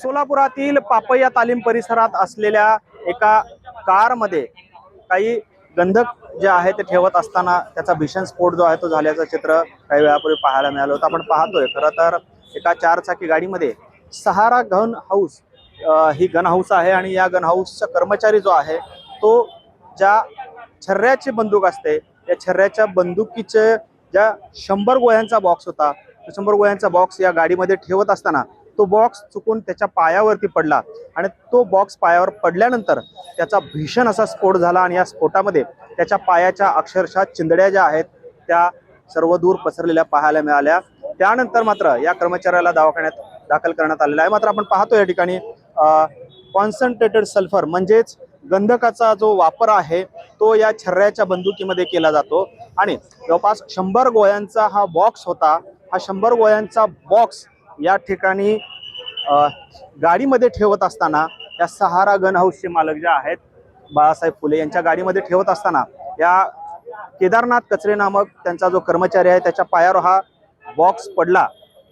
सोलापुरातील पापया तालीम परिसरात असलेल्या एका कारमध्ये काही गंधक जे आहे ते ठेवत असताना त्याचा भीषण स्फोट जो आहे तो झाल्याचं चित्र काही वेळापूर्वी पाहायला मिळालं होतं। आपण पाहतोय खरं तर एका 4 चाकी गाडीमध्ये सहारा गन हाऊस ही गन हाऊस आहे आणि या गन हाऊसचा कर्मचारी जो आहे तो ज्या छर्र्याची बंदूक असते या छर्र्याच्या बंदुकीचे ज्या 100 गोळ्यांचा बॉक्स होता 100 गोळ्यांचा बॉक्स या गाडीमध्ये ठेवत असताना तो बॉक्स चुकून त्याच्या पायावरती पडला आणि तो बॉक्स पायावर पडल्यानंतर त्याचा भीषण असा स्फोट झाला आणि या स्फोटामध्ये त्याच्या पायाच्या अक्षरशः चिंदड्या ज्या आहेत त्या सर्व दूर पसरलेल्या पाहायला मिळाल्या। त्यानंतर मात्र या कर्मचाऱ्याला दवाखान्यात दाखल करण्यात आलेला आहे। मात्र आपण पाहतो या ठिकाणी कॉन्सन्ट्रेटेड सल्फर म्हणजेच गंधकाचा जो वापर आहे तो या छर्र्याच्या बंदुकीमध्ये केला जातो आणि जवळपास 100 गोळ्यांचा हा बॉक्स होता। हा 100 गोळ्यांचा बॉक्स या ठिकाणी गाडीमध्ये ठेवत असताना या सहारा गन हाऊसचे मालक जे आहेत बाळासाहेब फुले यांच्या गाडीमध्ये ठेवत असताना या केदारनाथ कचरे नामक त्यांचा जो कर्मचारी आहे त्याच्या पायावर हा बॉक्स पडला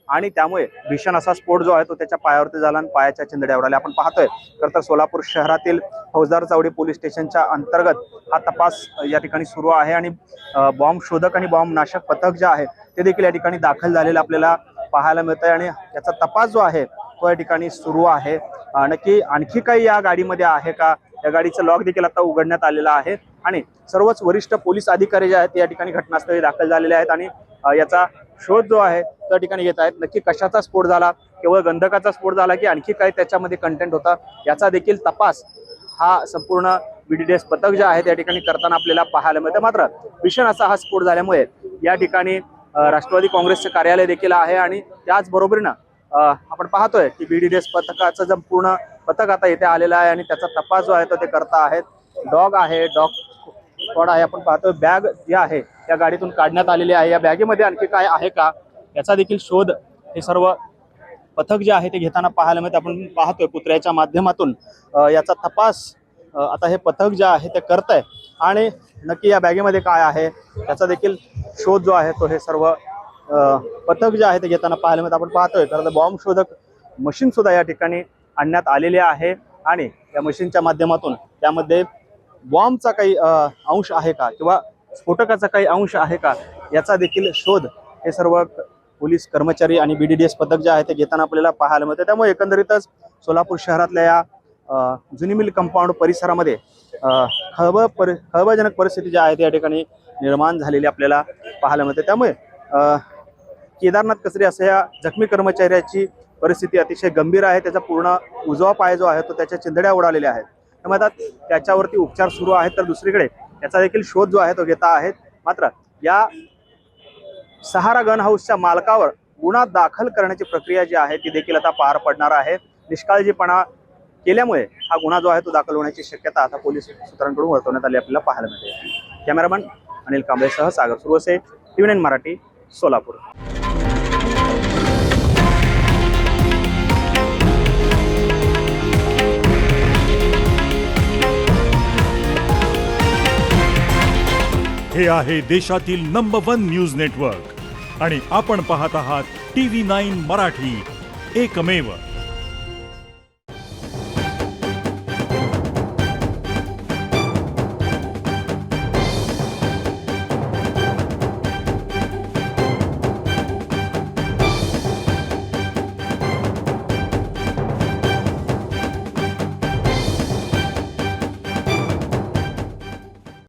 आणि त्यामुळे भीषण असा स्फोट जो आहे तो त्याच्या पायावरती झाला आणि पायाच्या चिंदड्या उडाल्या। आपण पाहतोय खरं तर सोलापूर शहरातील फौजदार चावडी पोलीस स्टेशनच्या अंतर्गत हा तपास या ठिकाणी सुरू आहे आणि बॉम्ब शोधक आणि बॉम्ब नाशक पथक जे आहे ते देखील या ठिकाणी दाखल झालेलं आपल्याला पाहायला मिळत आहे आणि याचा तपास जो आहे तो या ठिकाणी सुरू आहे। नक्की आणखी काही या गाडीमध्ये आहे का, या गाडीचं लॉक देखील आता उघडण्यात आलेला आहे आणि सर्वच वरिष्ठ पोलीस अधिकारी जे आहेत या ठिकाणी घटनास्थळी दाखल झालेले आहेत आणि याचा शोध जो आहे त्या ठिकाणी घेत आहेत। नक्की कशाचा स्फोट झाला, केवळ गंधकाचा स्फोट झाला की आणखी काही त्याच्यामध्ये कंटेंट होता याचा देखील तपास हा संपूर्ण BDDS पथक जे आहे त्या ठिकाणी करताना आपल्याला पाहायला मिळतं। मात्र भीषण असा हा स्फोट झाल्यामुळे या ठिकाणी राष्ट्रवादी काँग्रेसचे कार्यालय देखील आहे आणि त्याचबरोबरीनं आपण पाहतोय की BDDS पथकाचं जे पूर्ण पथक आता इथे आलेलं आहे आणि त्याचा तपास जो आहे तो ते करता आहेत। डॉग आहे, डॉग स्क्वॉड आहे। आपण पाहतोय बॅग जी आहे या गाडीतून काढण्यात आलेली आहे। या बॅगेमध्ये आणखी काय आहे का याचा देखील शोध हे सर्व पथक जे आहे ते घेताना पाहायला मिळतं। आपण पाहतोय पुतळ्याच्या माध्यमातून याचा तपास आता हे पथक जे आहे ते करत आहे आणि नक्की या बॅगेमध्ये काय आहे त्याचा देखील शोध जो आहे तो हे सर्व पथक जे आहे ते घेताना पाहायला मिळतं। आपण पाहतोय खरं तर बॉम्ब शोधक मशीन सुद्धा या ठिकाणी आणण्यात आलेली आहे आणि या मशीनच्या माध्यमातून त्यामध्ये बॉम्बचा काही अंश आहे का किंवा स्फोटकाचा काही अंश आहे का याचा देखील शोध हे सर्व पोलीस कर्मचारी आणि BDDS पथक जे आहे ते घेताना आपल्याला पाहायला मिळतं। त्यामुळे एकंदरीतच सोलापूर शहरातल्या या जुनी मिल कंपाऊंड परिसरामध्ये खळबळजनक परिस्थिती जी आहे त्या ठिकाणी निर्माण झालेली आपल्याला पाहायला मिळते। त्यामुळे केदारनाथ कचरे असं या जखमी कर्मचाऱ्याची परिस्थिती अतिशय गंभीर आहे। त्याचा पूर्ण उजवा पाय जो आहे तो त्याच्या चिंधड्या उडालेल्या आहेत। त्यामुळे आता त्याच्यावरती उपचार सुरू आहेत तर दुसरीकडे त्याचा देखील शोध जो आहे तो घेता आहेत। मात्र या सहारा गन हाऊसच्या मालकावर गुन्हा दाखल करण्याची प्रक्रिया जी आहे ती देखील आता पार पडणार आहे। निष्काळजीपणा केल्यामुळे हा गुन्हा जो आहे तो दाखल होण्याची शक्यता आता पोलीस सूत्रांकडून वर्तवण्यात आली आपल्याला पाहायला मिळते। कॅमेरामन अनिल कांबळेसह सागर सुरवसे, TV9 मराठी, सोलापूर। हे आहे देशातील नंबर 1 न्यूज नेटवर्क आणि आपण पाहत आहात TV9 मराठी, एकमेव।